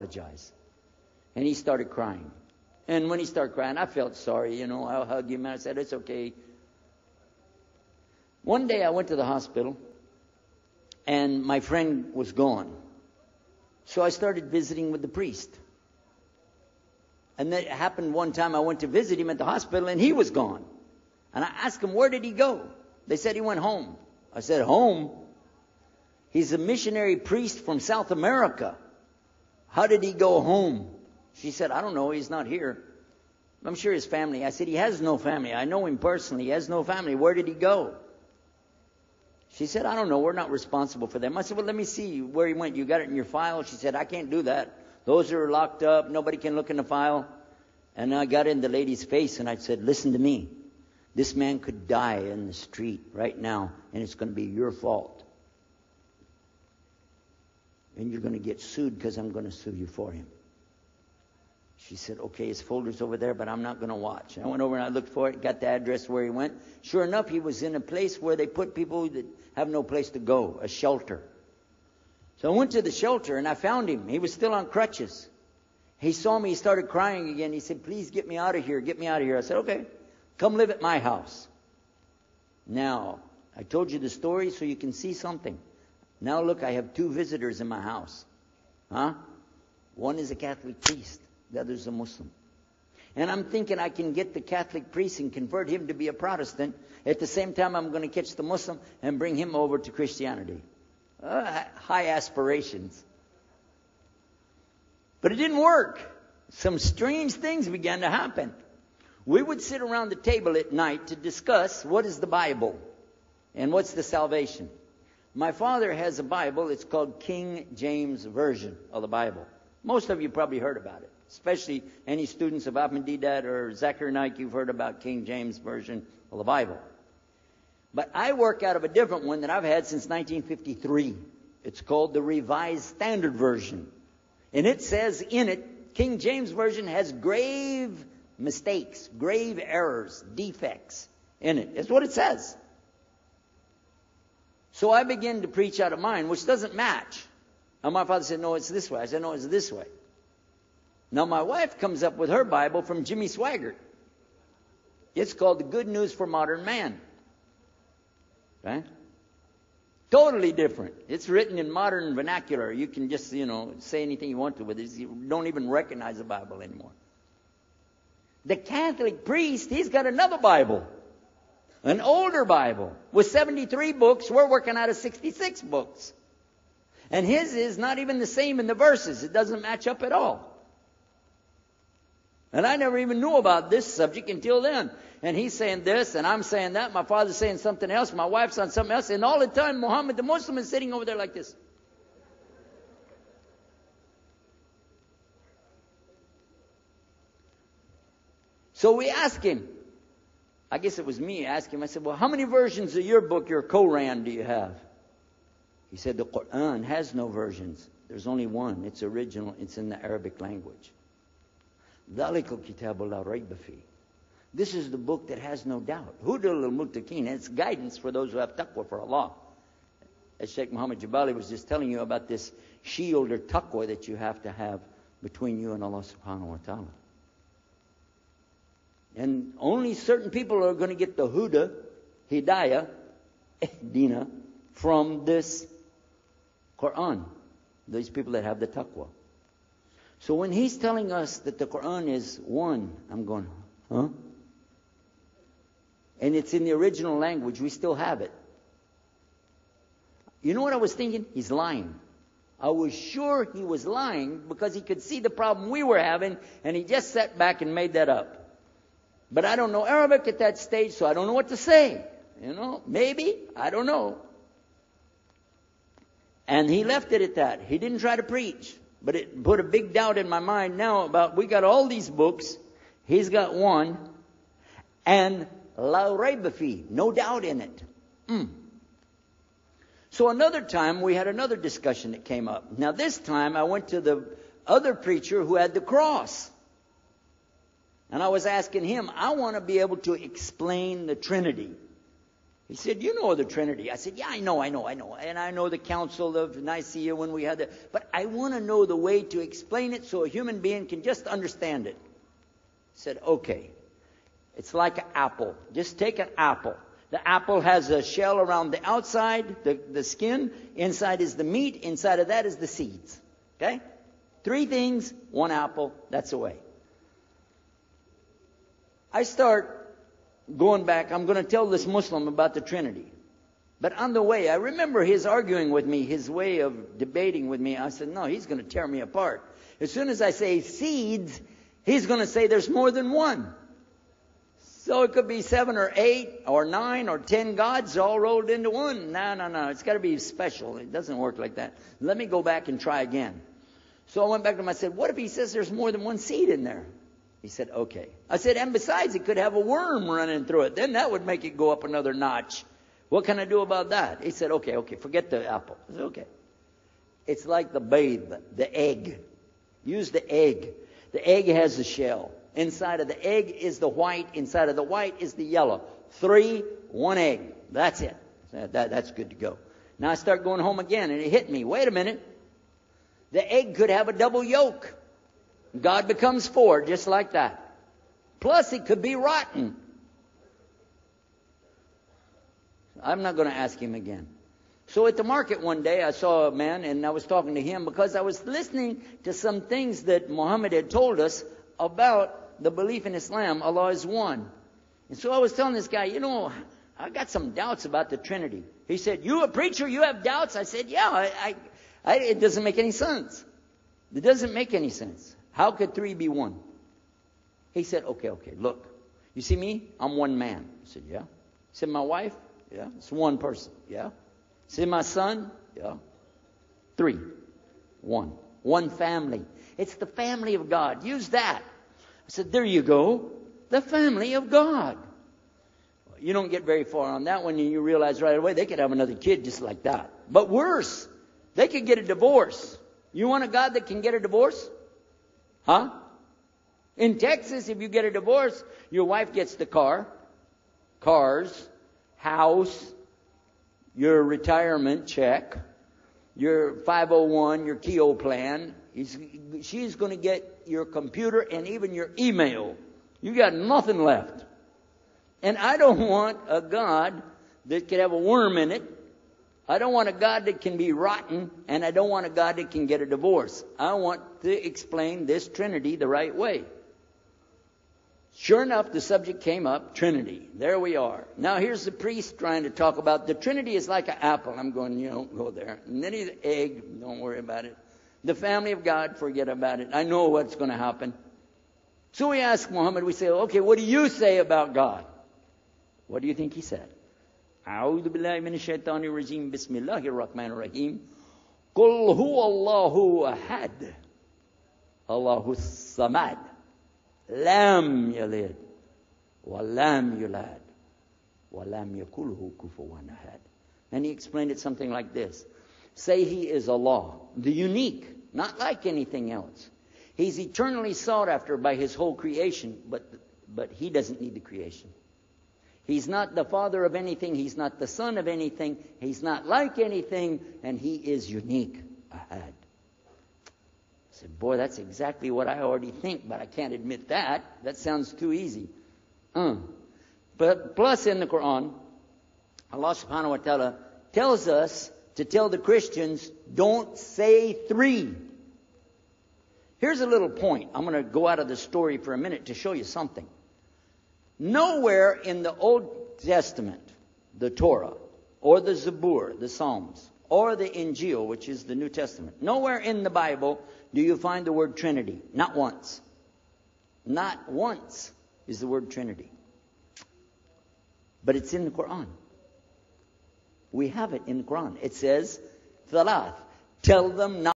apologize. And he started crying. And when he started crying, I felt sorry, you know. I hugged him and I said, it's okay. One day I went to the hospital and my friend was gone. So I started visiting with the priest. And that happened one time. I went to visit him at the hospital and he was gone. And I asked him, where did he go? They said he went home. I said, home? He's a missionary priest from South America. How did he go home? She said, I don't know. He's not here. I'm sure his family. I said, he has no family. I know him personally. He has no family. Where did he go? She said, I don't know. We're not responsible for them. I said, well, let me see where he went. You got it in your file? She said, I can't do that. Those are locked up. Nobody can look in the file. And I got in the lady's face and I said, listen to me. This man could die in the street right now, and it's going to be your fault. And you're going to get sued because I'm going to sue you for him. She said, okay, his folder's over there, but I'm not going to watch. I went over and I looked for it, got the address where he went. Sure enough, he was in a place where they put people that have no place to go, a shelter. So I went to the shelter and I found him. He was still on crutches. He saw me, he started crying again. He said, please get me out of here, get me out of here. I said, okay, come live at my house. Now, I told you the story so you can see something. Now look, I have 2 visitors in my house. One is a Catholic priest. The other is a Muslim. And I'm thinking I can get the Catholic priest and convert him to be a Protestant. At the same time, I'm going to catch the Muslim and bring him over to Christianity. High aspirations. But it didn't work. Some strange things began to happen. We would sit around the table at night to discuss what is the Bible and what's the salvation. My father has a Bible. It's called King James Version of the Bible. Most of you probably heard about it. Especially any students of Ahmadiyya or Zakir Naik, you've heard about King James Version of the Bible. But I work out of a different one that I've had since 1953. It's called the Revised Standard Version. And it says in it, King James Version has grave mistakes, grave errors, defects in it. That's what it says. So I began to preach out of mine, which doesn't match. And my father said, no, it's this way. I said, no, it's this way. Now, my wife comes up with her Bible from Jimmy Swaggart. It's called The Good News for Modern Man. Okay? Totally different. It's written in modern vernacular. You can just, say anything you want to with it. You don't even recognize the Bible anymore. The Catholic priest, he's got another Bible. An older Bible with 73 books. We're working out of 66 books. And his is not even the same in the verses. It doesn't match up at all. And I never even knew about this subject until then. And he's saying this, and I'm saying that. My father's saying something else. My wife's on something else. And all the time, Muhammad the Muslim is sitting over there like this. So we asked him. I guess it was me. I asked him. I said, well, how many versions of your book, your Quran, do you have? He said, the Quran has no versions. There's only one. It's original. It's in the Arabic language. This is the book that has no doubt. Hudal al-Muttaqin. It's guidance for those who have taqwa for Allah. As Sheikh Muhammad Jabali was just telling you about this shield or taqwa that you have to have between you and Allah subhanahu wa ta'ala. And only certain people are going to get the huda, hidayah, dina, from this Quran. These people that have the taqwa. So when he's telling us that the Quran is one, I'm going, huh? And it's in the original language, we still have it. You know what I was thinking? He's lying. I was sure he was lying because he could see the problem we were having, and he just sat back and made that up. But I don't know Arabic at that stage, so I don't know what to say. Maybe, I don't know. And he left it at that. He didn't try to preach. But it put a big doubt in my mind now about, we got all these books. He's got one. And la rayba fi, no doubt in it. So another time, we had another discussion that came up. Now this time, I went to the other preacher who had the cross. And I was asking him, I want to be able to explain the Trinity. He said, you know the Trinity. I said, yeah, I know. And I know the Council of Nicaea when we had that. But I want to know the way to explain it so a human being can just understand it. He said, okay. It's like an apple. Just take an apple. The apple has a shell around the outside, the skin. Inside is the meat. Inside of that is the seeds. Okay? 3 things, 1 apple. That's the way. I start going back. I'm going to tell this Muslim about the Trinity. But on the way, I remember his arguing with me, his way of debating with me. I said, no, he's going to tear me apart. As soon as I say seeds, he's going to say there's more than one. So it could be 7 or 8 or 9 or 10 gods all rolled into one. No. It's got to be special. It doesn't work like that. Let me go back and try again. So I went back to him. I said, what if he says there's more than one seed in there? He said, okay. I said, and besides, it could have a worm running through it. Then that would make it go up another notch. What can I do about that? He said, okay, forget the apple. I said, okay. It's like the babe, the egg. Use the egg. The egg has a shell. Inside of the egg is the white. Inside of the white is the yellow. 3, 1 egg. That's it. That's good to go. Now I start going home again, and it hit me. Wait a minute. The egg could have a double yolk. God becomes 4, just like that. Plus, it could be rotten. I'm not going to ask him again. So at the market one day, I saw a man, and I was talking to him because I was listening to some things that Muhammad had told us about the belief in Islam. Allah is one. And so I was telling this guy, I got some doubts about the Trinity. He said, you a preacher, you have doubts? I said, yeah, it doesn't make any sense. It doesn't make any sense. How could 3 be 1? He said, okay, look. You see me? I'm one man. I said, yeah. He said, my wife? Yeah. It's one person. Yeah. He said, my son? Yeah. 3. 1. One family. It's the family of God. Use that. I said, there you go. The family of God. You don't get very far on that one, and you realize right away they could have another kid just like that. But worse, they could get a divorce. You want a God that can get a divorce? Huh? In Texas, if you get a divorce, your wife gets the cars, house, your retirement check, your 501, your Keogh plan. She's going to get your computer and even your email. You got nothing left. And I don't want a God that could have a worm in it. I don't want a God that can be rotten, and I don't want a God that can get a divorce. I want to explain this Trinity the right way. Sure enough, the subject came up, Trinity. There we are. Now here's the priest trying to talk about the Trinity is like an apple. I'm going, go there. And then the egg, don't worry about it. The family of God, forget about it. I know what's going to happen. So we ask Muhammad, we say, okay, what do you say about God? What do you think he said? أعوذ بالله من الشيطان الرجيم بسم الله الرحمن الرحيم قل هو الله أحد الله الصمد لم يلد ولم يولد ولم يكن له كفوا أحد. And he explained it something like this. Say he is Allah, the unique, not like anything else. He's eternally sought after by his whole creation, but he doesn't need the creation. He's not the father of anything. He's not the son of anything. He's not like anything. And he is unique. Ahad. I said, boy, that's exactly what I already think, but I can't admit that. That sounds too easy. But plus in the Quran, Allah subhanahu wa ta'ala tells us to tell the Christians, don't say 3. Here's a little point. I'm going to go out of the story for a minute to show you something. Nowhere in the Old Testament, the Torah, or the Zabur, the Psalms, or the Injil, which is the New Testament, nowhere in the Bible do you find the word Trinity. Not once. Not once is the word Trinity. But it's in the Quran. We have it in the Quran. It says, Thalath. Tell them not